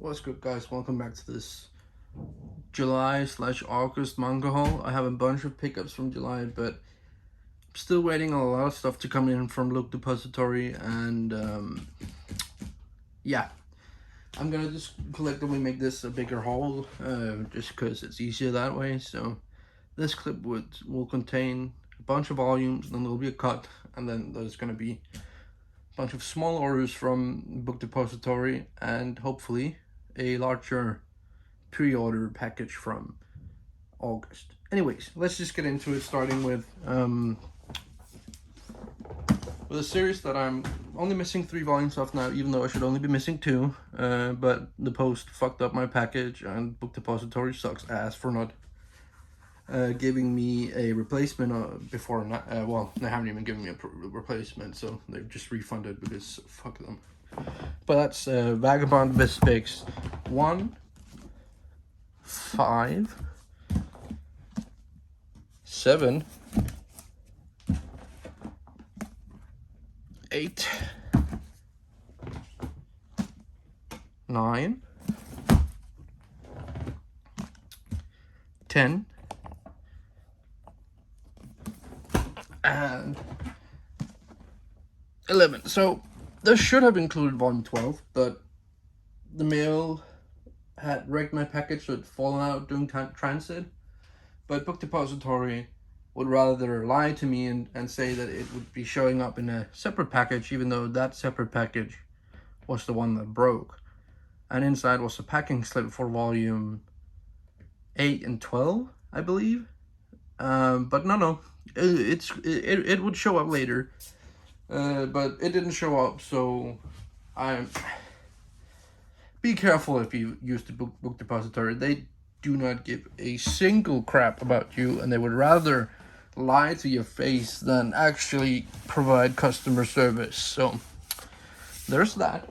What's good, guys? Welcome back to this July/August manga haul. I have a bunch of pickups from July, but I'm still waiting on a lot of stuff to come in from Look Depository, and yeah, I'm gonna just collectively make this a bigger haul, just because it's easier that way. So this clip will contain a bunch of volumes, and then there'll be a cut, and then there's gonna be a bunch of small orders from Book Depository, and hopefully a larger pre-order package from August. Anyways, let's just get into it, starting with a series that I'm only missing 3 volumes of now, even though I should only be missing 2. But the post fucked up my package, and Book Depository sucks ass for not giving me a replacement before. Well, they haven't even given me a replacement, so they've just refunded because fuck them. But that's Vagabond Bispix 1, 5, 7, 8, 9, 10, and 11. So this should have included volume 12, but the mail had wrecked my package, so it'd fallen out during transit. But Book Depository would rather lie to me and say that it would be showing up in a separate package, even though that separate package was the one that broke. And inside was a packing slip for volume 8 and 12, I believe. But no, it would show up later. But it didn't show up, so be careful if you use the Book Depository. They do not give a single crap about you, and they would rather lie to your face than actually provide customer service. So there's that.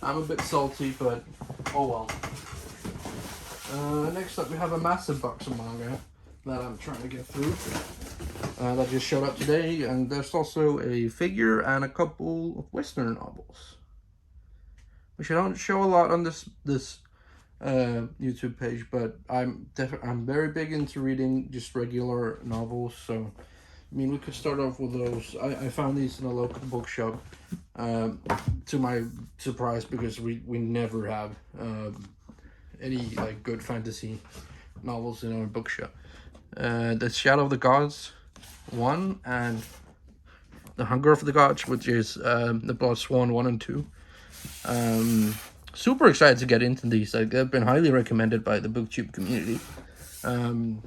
I'm a bit salty, but oh well. Next up, we have a massive box of manga that I'm trying to get through. That just showed up today, and there's also a figure and a couple of Western novels, which I don't show a lot on this YouTube page, but I'm very big into reading just regular novels. So I mean, we could start off with those. I found these in a local bookshop, to my surprise, because we never have any like good fantasy novels in our bookshop. The Shadow of the Gods 1 and The Hunger of the Gods, which is the Blood Swan 1 and 2. Super excited to get into these. Like, they've been highly recommended by the booktube community. Kind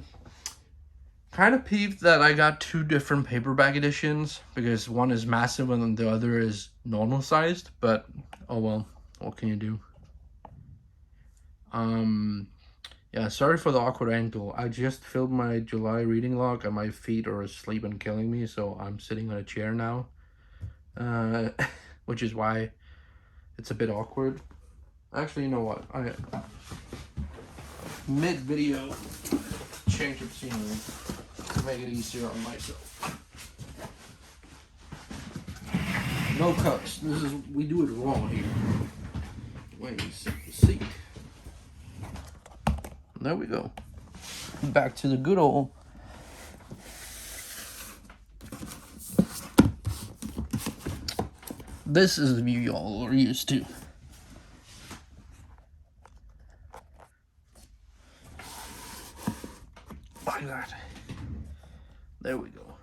of peeved that I got 2 different paperback editions, because one is massive and the other is normal sized, but oh well, what can you do? Yeah, sorry for the awkward angle. I just filled my July reading log and my feet are asleep and killing me, so I'm sitting on a chair now. Which is why it's a bit awkward. Actually, you know what? Mid-video, change of scenery to make it easier on myself. No cuts. We do it raw here. Wait, see. There we go. Back to the good old. This is the view y'all are used to. Like that. There we go.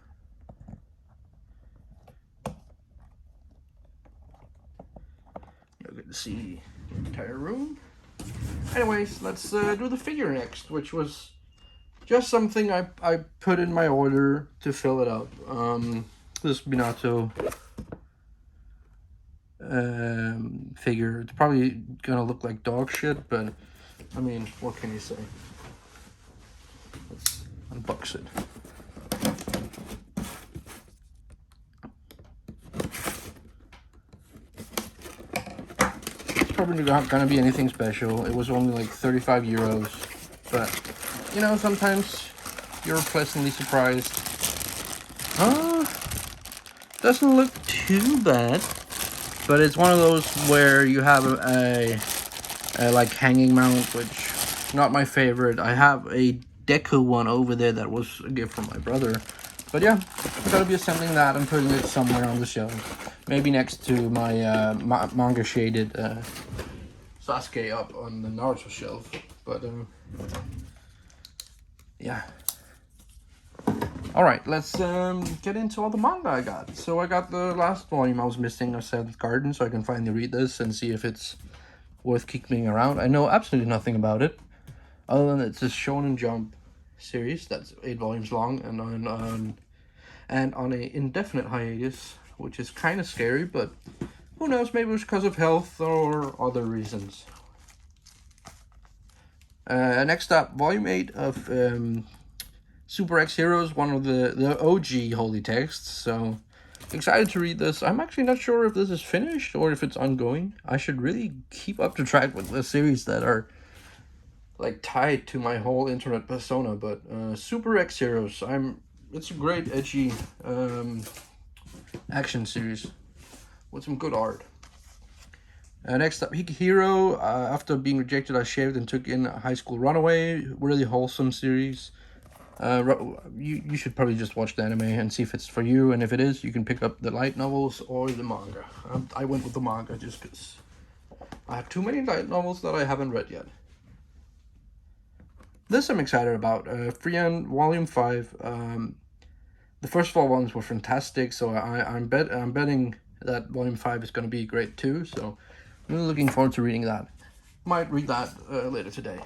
You'll get to see the entire room. Anyways, let's do the figure next, which was just something I put in my order to fill it up. This Minato figure. It's probably gonna look like dog shit, but I mean, what can you say? Let's unbox it. Probably not gonna be anything special. It was only like 35 euros, but you know, sometimes you're pleasantly surprised. Doesn't look too bad, but it's one of those where you have a like hanging mount, which not my favorite. I have a Deco one over there that was a gift from my brother. But yeah, I'm gonna be assembling that and putting it somewhere on the shelf. Maybe next to my manga shaded Sasuke up on the Naruto shelf. But yeah. Alright, let's get into all the manga I got. So I got the last volume I was missing of Seventh Garden, so I can finally read this and see if it's worth keeping around. I know absolutely nothing about it, other than it's a Shonen Jump series that's 8 volumes long and on a indefinite hiatus, which is kind of scary, but who knows, maybe it's because of health or other reasons. Next up, volume 8 of Super X Heroes, one of the OG holy texts, so excited to read this. I'm actually not sure if this is finished or if it's ongoing. I should really keep up to track with the series that are like tied to my whole internet persona, but Super X Heroes, it's a great edgy action series with some good art. Next up, Hero. After being rejected, I shaved and took in High School Runaway. Really wholesome series. You should probably just watch the anime and see if it's for you, and if it is, you can pick up the light novels or the manga. I went with the manga just because I have too many light novels that I haven't read yet. This I'm excited about. Freon Volume 5. The first 4 volumes were fantastic, so I'm betting that Volume 5 is going to be great too, so I'm really looking forward to reading that. Might read that later today.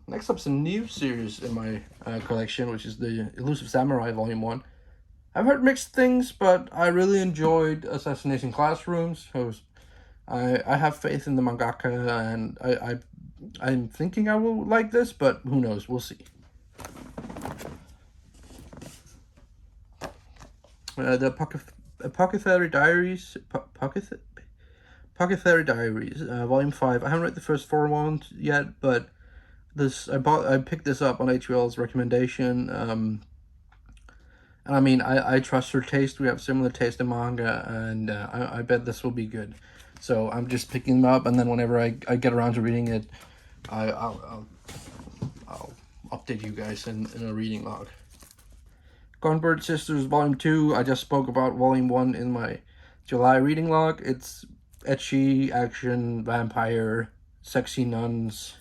Next up's a new series in my collection, which is the Elusive Samurai Volume 1. I've heard mixed things, but I really enjoyed Assassination Classrooms. So I have faith in the mangaka, and I'm thinking I will like this, but who knows? We'll see. The Apothecary Diaries, Apothecary Diaries, Volume 5. I haven't read the first 4 volumes yet, but I picked this up on HBL's recommendation. And I mean, I trust her taste. We have similar taste in manga, and I bet this will be good. So I'm just picking them up, and then whenever I get around to reading it, I'll update you guys in a reading log. Gunbird Sisters Volume 2. I just spoke about Volume 1 in my July reading log. It's ecchi, action, vampire, sexy nuns.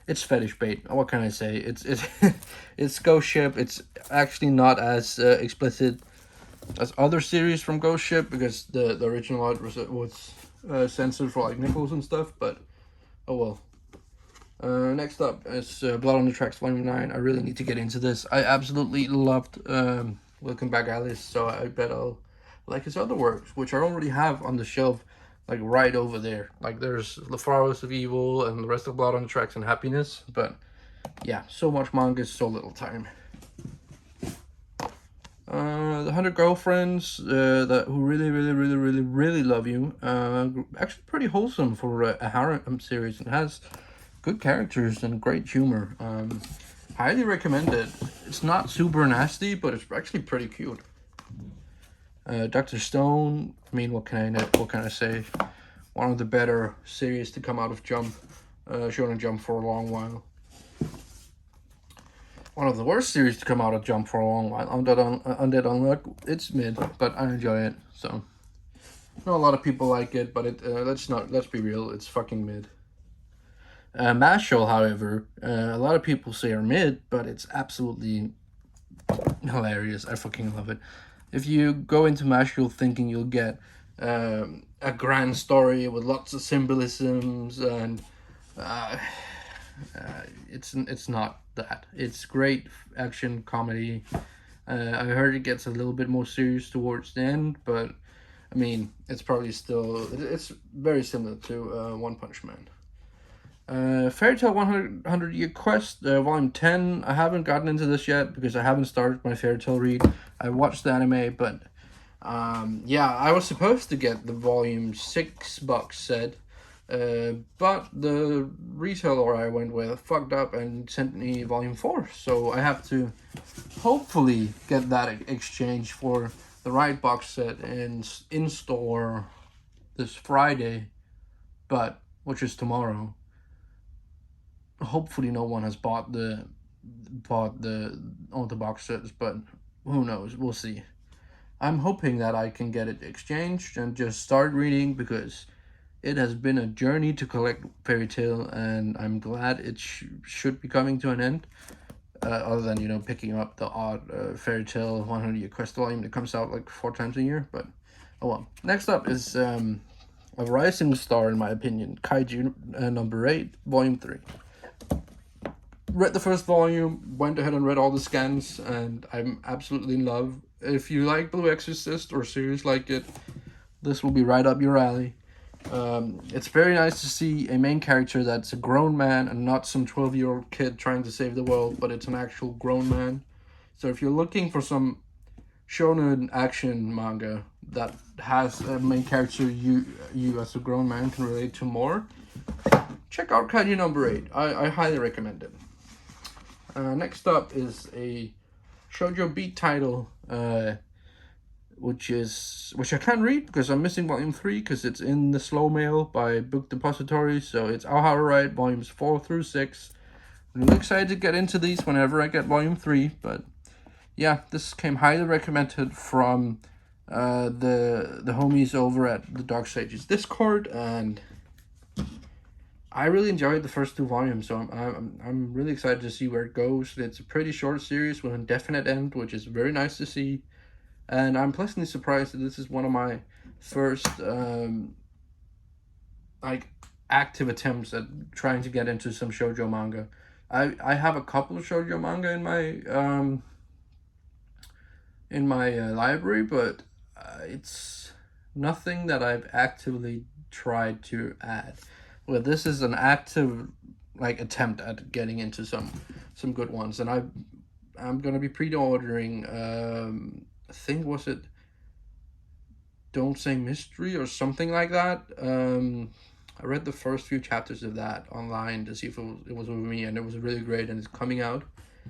It's fetish bait. What can I say? It's Ghost Ship. It's actually not as explicit as other series from Ghost Ship, because the original art was censored for like nipples and stuff, but oh well. Next up is Blood on the Tracks Volume 9. I really need to get into this. I absolutely loved Welcome Back Alice, so I bet I'll like his other works, which I already have on the shelf, like right over there. Like there's The Flowers of Evil and the rest of Blood on the Tracks and Happiness, but yeah, so much manga, so little time. The 100 Girlfriends that who really love you. Actually pretty wholesome for a harem series, and has good characters and great humor. Highly recommend it. It's not super nasty, but it's actually pretty cute. Dr. Stone. I mean, what can I say? One of the better series to come out of Jump, Shonen Jump for a long while. One of the worst series to come out of Jump for a long while. Undead Unluck. It's mid, but I enjoy it. So, I know a lot of people like it, but let's be real. It's fucking mid. Mashal, however, a lot of people say are mid, but it's absolutely hilarious. I fucking love it. If you go into Mashal thinking you'll get a grand story with lots of symbolisms and it's not that. It's great action comedy. I heard it gets a little bit more serious towards the end, but I mean, it's probably still, it's very similar to One Punch Man. Fairy Tail 100 Year Quest, Volume 10. I haven't gotten into this yet because I haven't started my Fairy Tail read. I watched the anime, but yeah, I was supposed to get the Volume 6 box set, but the retailer I went with fucked up and sent me Volume 4, so I have to hopefully get that exchange for the right box set in store this Friday, but which is tomorrow. Hopefully, no one has bought all the box sets, but who knows? We'll see. I'm hoping that I can get it exchanged and just start reading, because it has been a journey to collect Fairy Tail, and I'm glad it should be coming to an end. Other than, you know, picking up the odd Fairy Tail 100-year quest volume that comes out like 4 times a year, but oh well. Next up is a rising star, in my opinion, Kaiju number 8, volume 3. Read the first volume, went ahead and read all the scans, and I'm absolutely in love. If you like Blue Exorcist or series like it, this will be right up your alley. It's very nice to see a main character that's a grown man and not some 12-year-old kid trying to save the world, but it's an actual grown man. So if you're looking for some shonen action manga that has a main character you as a grown man can relate to more, check out Kaiju number 8. I highly recommend it. Next up is a shoujo beat title, which I can't read because I'm missing volume 3 because it's in the slow mail by Book Depository. So it's I'll Have It Right, volumes 4 through 6. I'm really excited to get into these whenever I get volume 3. But yeah, this came highly recommended from the homies over at the Dark Sages Discord, and I really enjoyed the first 2 volumes, so I'm really excited to see where it goes. It's a pretty short series with a definite end, which is very nice to see. And I'm pleasantly surprised that this is one of my first like active attempts at trying to get into some shoujo manga. I have a couple of shoujo manga in my library, but it's nothing that I've actively tried to add. Well, this is an active like attempt at getting into some good ones, and I'm gonna be pre-ordering. I think, was it Don't Say Mystery or something like that. I read the first few chapters of that online to see if it was with me, and it was really great, and it's coming out.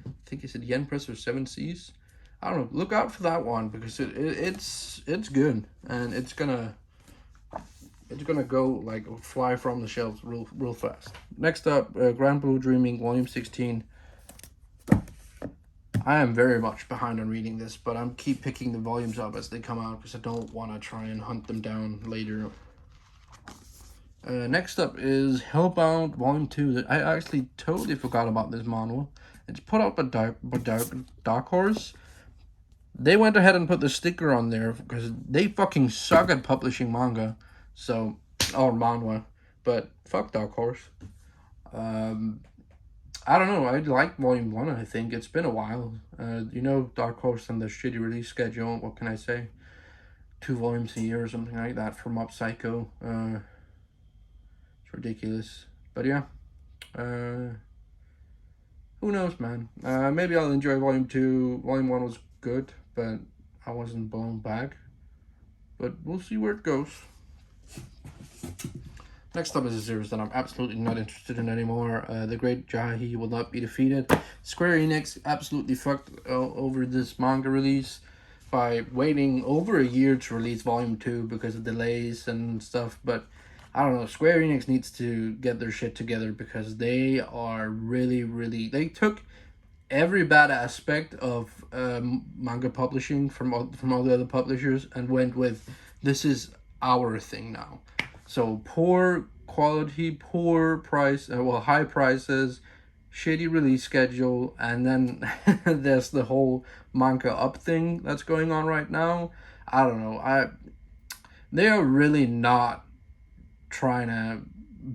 I think it's at Yen Press or Seven Seas. I don't know. Look out for that one, because it's good, and it's gonna go like fly from the shelves real fast. Next up, Grand Blue Dreaming volume 16. I am very much behind on reading this, but I'm keep picking the volumes up as they come out because I don't want to try and hunt them down later. Next up is Hellbound volume 2. That I actually totally forgot about this manual. It's put out by Dark Horse. They went ahead and put the sticker on there because they fucking suck at publishing manga, so, or manhwa, but fuck Dark Horse. I don't know, I like volume 1, I think. It's been a while. You know, Dark Horse and the shitty release schedule, what can I say? 2 volumes a year or something like that for Mob Psycho. It's ridiculous. But yeah, who knows, man. Maybe I'll enjoy volume 2. Volume 1 was good, but I wasn't blown back. But we'll see where it goes. Next up is a series that I'm absolutely not interested in anymore. The Great Jahi Will Not Be Defeated. Square Enix absolutely fucked over this manga release by waiting over a year to release volume 2 because of delays and stuff. But I don't know, Square Enix needs to get their shit together, because they are really, they took every bad aspect of manga publishing from all the other publishers and went with, this is our thing now. So poor quality, poor price, high prices, shitty release schedule, and then there's the whole manga up thing that's going on right now. I don't know. They are really not trying to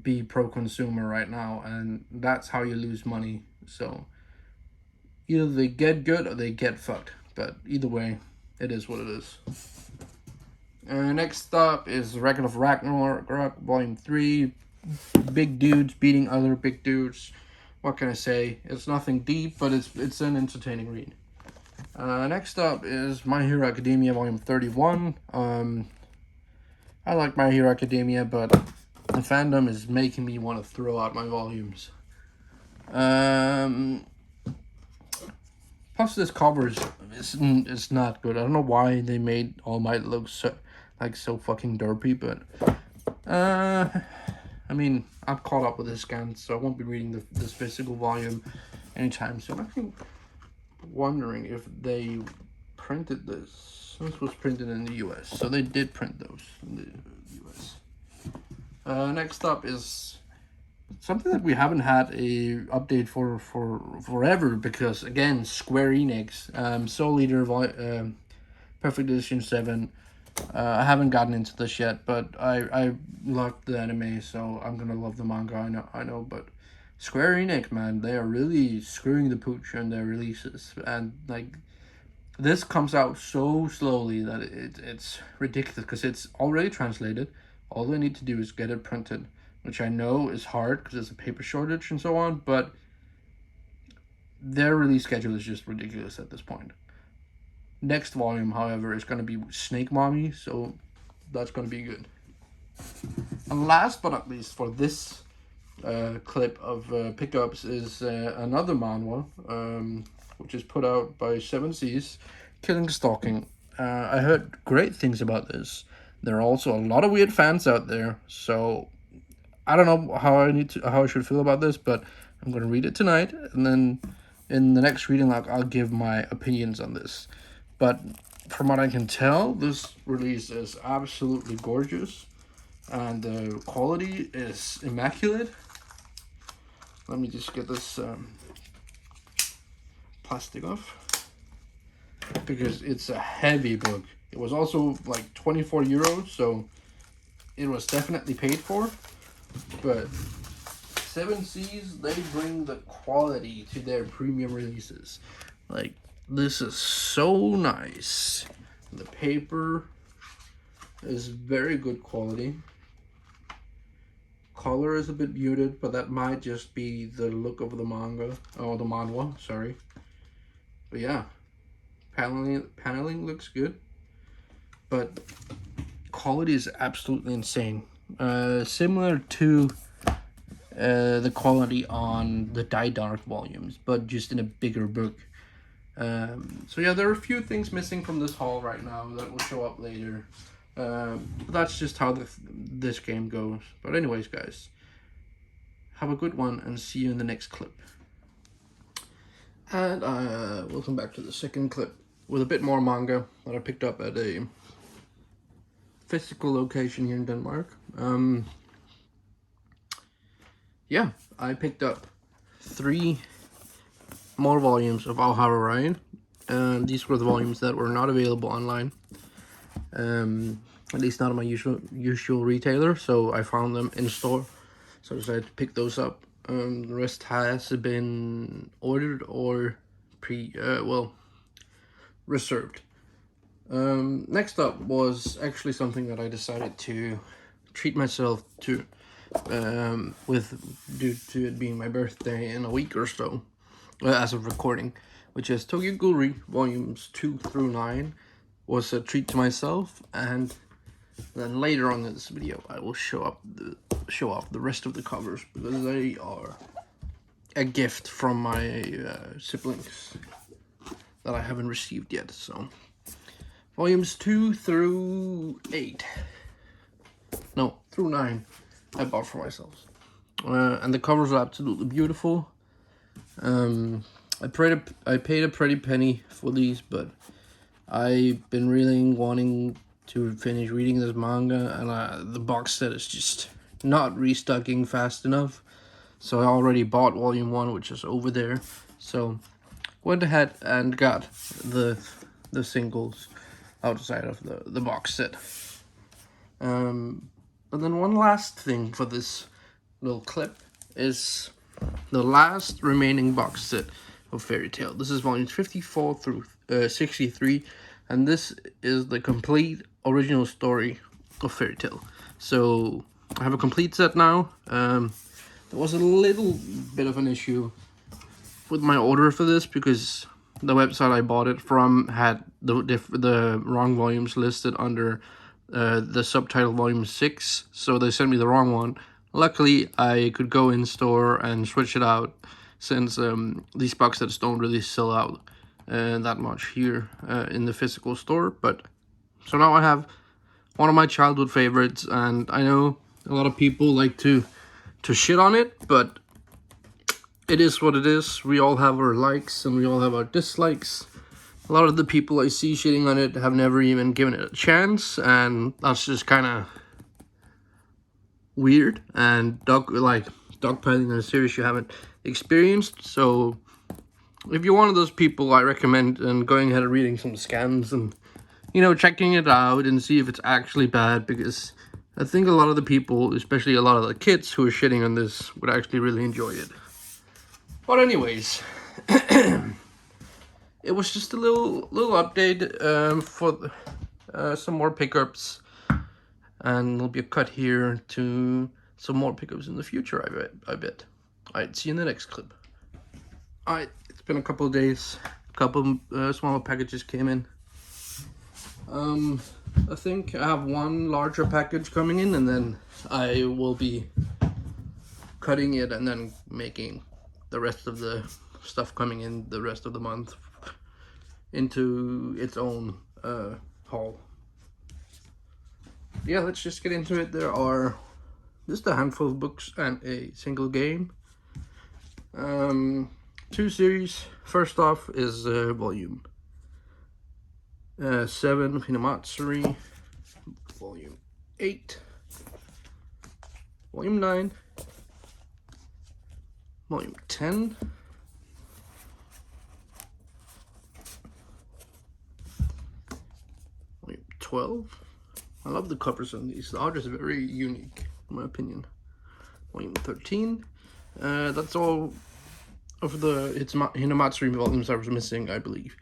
be pro-consumer right now, and that's how you lose money. So either they get good or they get fucked. But either way, it is what it is. Next up is Record of Ragnarok, volume 3. Big dudes beating other big dudes. What can I say? It's nothing deep, but it's an entertaining read. Next up is My Hero Academia, volume 31. I like My Hero Academia, but the fandom is making me want to throw out my volumes. Plus, this cover is not good. I don't know why they made All Might look so fucking derpy, but I mean, I'm caught up with this scan, so I won't be reading this physical volume anytime soon. I'm actually wondering if they printed this. This was printed in the US, so they did print those in the US. Next up is something that we haven't had a update for forever, because again, Square Enix, Soul Eater Perfect Edition 7. I haven't gotten into this yet, but I loved the anime, so I'm gonna love the manga. I know, but Square Enix, man, they are really screwing the pooch on their releases, and like this comes out so slowly that it's ridiculous, because it's already translated. All they need to do is get it printed, which I know is hard because there's a paper shortage and so on, but their release schedule is just ridiculous at this point. Next volume, however, is going to be Snake Mommy, so that's going to be good. And last but not least for this clip of pickups is another manhwa, which is put out by 7 Seas, Killing Stalking. I heard great things about this. There are also a lot of weird fans out there, so I don't know how I should feel about this, but I'm going to read it tonight, and then in the next reading log, I'll give my opinions on this. But from what I can tell, this release is absolutely gorgeous, and the quality is immaculate. Let me just get this plastic off, because it's a heavy book. It was also like 24 euros, so it was definitely paid for. But 7 Seas, they bring the quality to their premium releases. Like, this is so nice. The paper is very good quality. Color is a bit muted, but that might just be the look of the manga, or the manhwa, sorry. But yeah, paneling looks good, but quality is absolutely insane. Similar to the quality on the Die Dark volumes, but just in a bigger book. So yeah, there are a few things missing from this haul right now that will show up later. That's just how this game goes. But anyways, guys, have a good one and see you in the next clip. And we'll come back to the second clip with a bit more manga that I picked up at a physical location here in Denmark. Yeah, I picked up 3 more volumes of Alhara Ryan, and these were the volumes that were not available online, at least not at my usual retailer, so I found them in store, so I decided to pick those up. The rest has been ordered or reserved. Next up was actually something that I decided to treat myself to, due to it being my birthday in a week or so, as of recording, which is Tokyo Ghoul volumes 2 through 9. Was a treat to myself, and then later on in this video I will show off the rest of the covers, because they are a gift from my siblings that I haven't received yet. So volumes 2 through 8, no, through 9, I bought for myself, and the covers are absolutely beautiful. I paid a pretty penny for these, but I've been really wanting to finish reading this manga, and the box set is just not restocking fast enough. So I already bought volume 1, which is over there. So went ahead and got the singles outside of the box set. But then one last thing for this little clip is the last remaining box set of Fairy Tail. This is volumes 54 through 63, and this is the complete original story of Fairy Tail. So I have a complete set now. There was a little bit of an issue with my order for this, because the website I bought it from had the wrong volumes listed under the subtitle volume 6, so they sent me the wrong one. Luckily, I could go in store and switch it out, since these box sets don't really sell out that much here in the physical store. But so now I have one of my childhood favorites, and I know a lot of people like to to shit on it, but it is what it is. We all have our likes and we all have our dislikes. A lot of the people I see shitting on it have never even given it a chance, and that's just kind of weird and dogpiling on a series you haven't experienced. So if you're one of those people, I recommend going ahead and reading some scans and, you know, checking it out and see if it's actually bad, because I think a lot of the people, especially a lot of the kids who are shitting on this, would actually really enjoy it. But anyways, it was just a little update for some more pickups, and there'll be a cut here to some more pickups in the future, I bet. Alright, see you in the next clip. Alright, it's been a couple of days. A couple smaller packages came in. I think I have one larger package coming in, and then I will be cutting it and then making the rest of the stuff coming in the rest of the month into its own haul. Yeah, let's just get into it. There are just a handful of books and a single game. 2 series. First off is volume 7 of Hinamatsuri, volume 8, volume 9, volume 10, volume 12. I love the covers on these. The art is very unique, in my opinion. Volume 13. That's all of the Hinamatsuri volumes I was missing, I believe.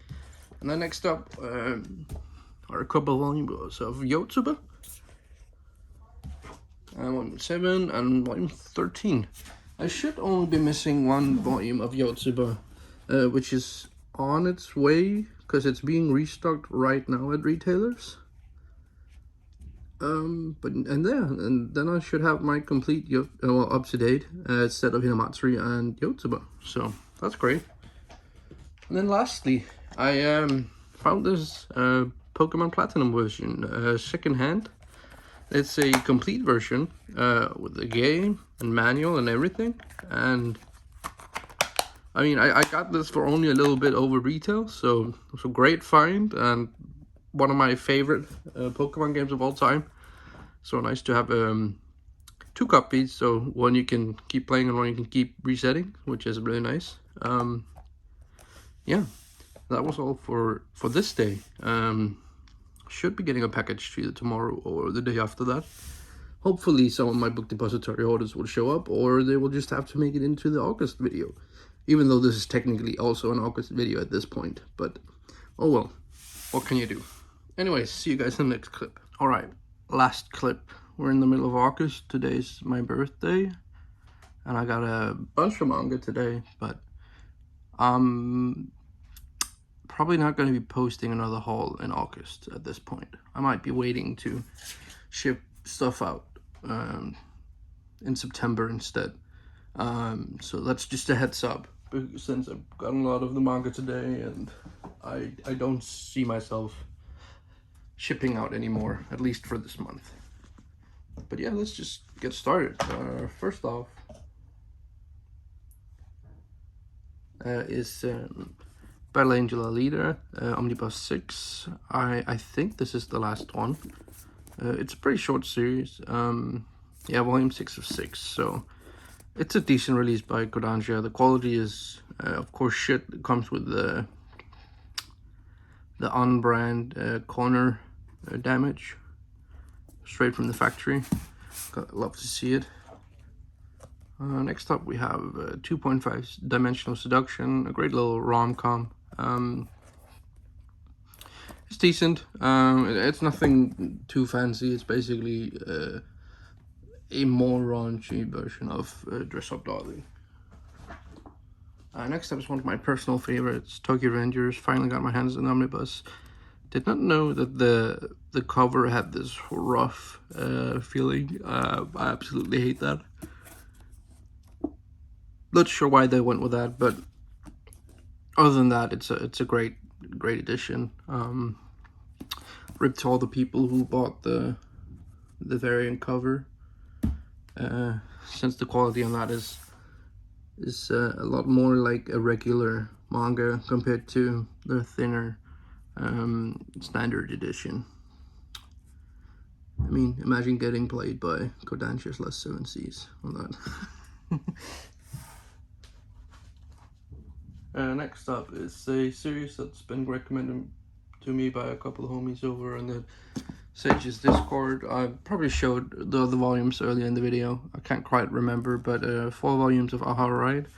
And then next up are a couple volumes of Yotsuba. Volume 7 and volume 13. I should only be missing one volume of Yotsuba, which is on its way, because it's being restocked right now at retailers. And then I should have my complete up to date set of Hinamatsuri and Yotsuba. So that's great. And then lastly, I found this Pokemon Platinum version secondhand. It's a complete version with the game and manual and everything. And I mean, I got this for only a little bit over retail, so it's a great find and one of my favorite Pokemon games of all time. So nice to have 2 copies, so one you can keep playing and one you can keep resetting, which is really nice. Yeah, that was all for this day. Should be getting a package either tomorrow or the day after that. Hopefully some of my book depository orders will show up, or they will just have to make it into the August video, even though this is technically also an August video at this point. But oh well, what can you do? Anyways, see you guys in the next clip. Alright, last clip. We're in the middle of August. Today's my birthday, and I got a bunch of manga today, but probably not going to be posting another haul in August at this point. I might be waiting to ship stuff out in September instead. So that's just a heads up, since I've gotten a lot of the manga today, and I don't see myself shipping out anymore, at least for this month. But yeah, let's just get started. First off is Battle Angel Alita, Omnibus 6. I think this is the last one. It's a pretty short series. Yeah, volume 6 of 6. So it's a decent release by Kodansha. The quality is, of course, shit. It comes with the on-brand corner damage straight from the factory. Love to see it. Next up we have 2.5 Dimensional Seduction, a great little rom-com. It's decent. It's nothing too fancy. It's basically a more raunchy version of Dress Up Darling. Next up is one of my personal favorites, Tokyo Rangers. Finally got my hands on the omnibus. Did not know that the cover had this rough feeling. I absolutely hate that. Not sure why they went with that, but other than that, it's a great edition. Rip to all the people who bought the variant cover. since the quality on that is a lot more like a regular manga compared to the thinner standard edition. I mean, imagine getting played by Kodansha's Last 7 Seas on that. Next up is a series that's been recommended to me by a couple of homies over in the Sage's Discord. I probably showed the other volumes earlier in the video. I can't quite remember, but 4 volumes of Aha Ride,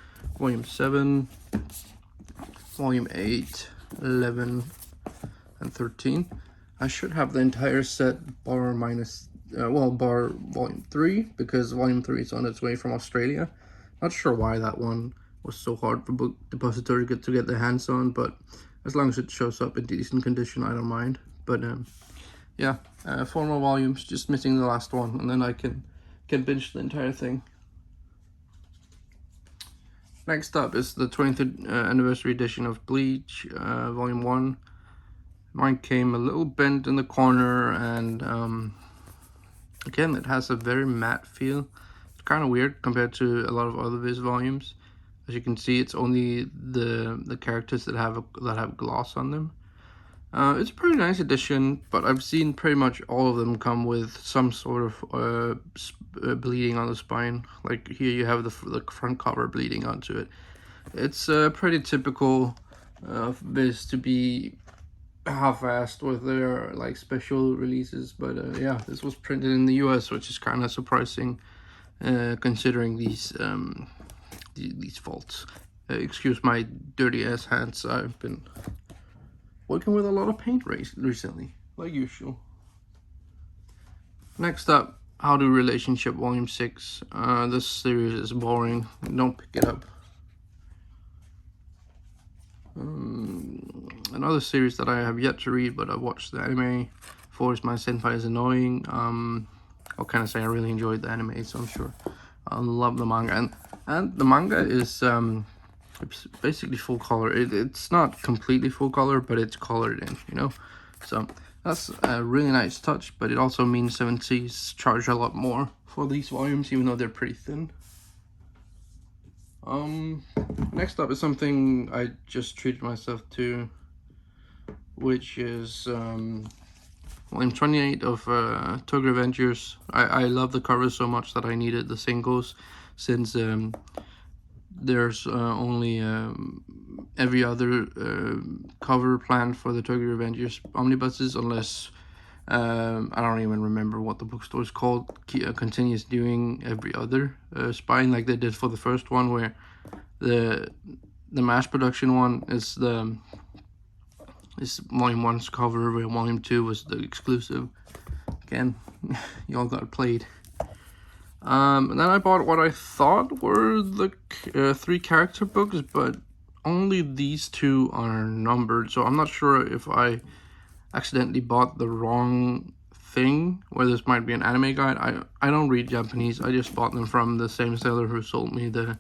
Volume 7, Volume 8, 11, and 13. I should have the entire set bar Volume 3, because Volume 3 is on its way from Australia. Not sure why that one was so hard for Book Depository to get their hands on, but as long as it shows up in decent condition, I don't mind. But yeah, 4 more volumes, just missing the last one, and then I can binge the entire thing. Next up is the 20th anniversary edition of Bleach, Volume 1. Mine came a little bent in the corner, and again, it has a very matte feel. It's kind of weird compared to a lot of other Viz volumes. As you can see, it's only the characters that have gloss on them. It's a pretty nice edition, but I've seen pretty much all of them come with some sort of bleeding on the spine. Like here you have the front cover bleeding onto it. It's pretty typical of Viz to be half-assed with their like special releases, but yeah, this was printed in the US, which is kind of surprising considering these faults. Excuse my dirty ass hands. I've been working with a lot of paint recently, like usual. Next up, How to Relationship Volume 6. This series is boring. Don't pick it up. Another series that I have yet to read, but I've watched the anime for is My Senpai is Annoying. What can I say? I really enjoyed the anime, so I'm sure I'll love the manga. And the manga is it's basically full color. It's not completely full color, but it's colored in, you know? So that's a really nice touch, but it also means 7 Seas charge a lot more for these volumes, even though they're pretty thin. Next up is something I just treated myself to, which is volume 28 of Tokyo Revengers. I love the covers so much that I needed the singles, since there's only every other cover planned for the Tokyo Revengers omnibuses, unless I don't even remember what the bookstore is called, continues doing every other spine like they did for the first one, where the mass production one is volume 1's cover, where volume 2 was the exclusive. Again, y'all got played. And then I bought what I thought were the 3 character books, but only these 2 are numbered, so I'm not sure if I accidentally bought the wrong thing, where this might be an anime guide. I don't read Japanese. I just bought them from the same seller who sold me the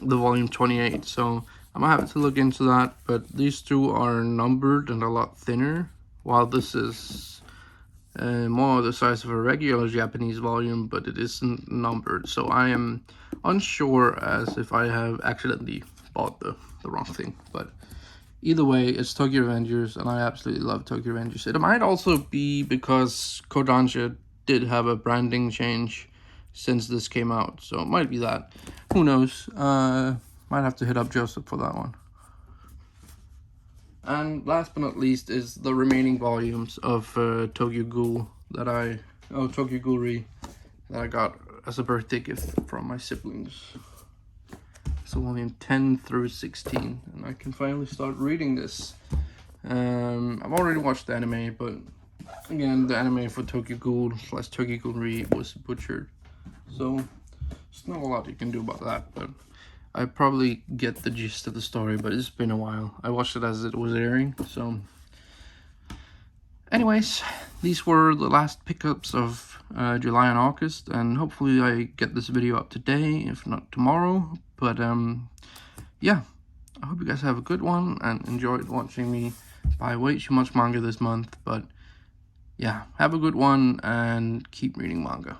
volume 28, so I'm gonna have to look into that. But these 2 are numbered and a lot thinner, while this is more the size of a regular Japanese volume, but it isn't numbered, so I am unsure as if I have accidentally bought the wrong thing. But either way, it's Tokyo Revengers, and I absolutely love Tokyo Revengers. It might also be because Kodansha did have a branding change since this came out, so it might be that. Who knows? Might have to hit up Joseph for that one. And last but not least is the remaining volumes of Tokyo Ghoul Tokyo Ghoul-ri that I got as a birthday gift from my siblings. So volume 10 through 16, and I can finally start reading this. I've already watched the anime, but again, the anime for Tokyo Ghoul / Tokyo Ghoul-ri was butchered, so there's not a lot you can do about that. But I probably get the gist of the story, but it's been a while. I watched it as it was airing, so... Anyways, these were the last pickups of July and August, and hopefully I get this video up today, if not tomorrow. But yeah, I hope you guys have a good one and enjoyed watching me buy way too much manga this month. But yeah, have a good one and keep reading manga.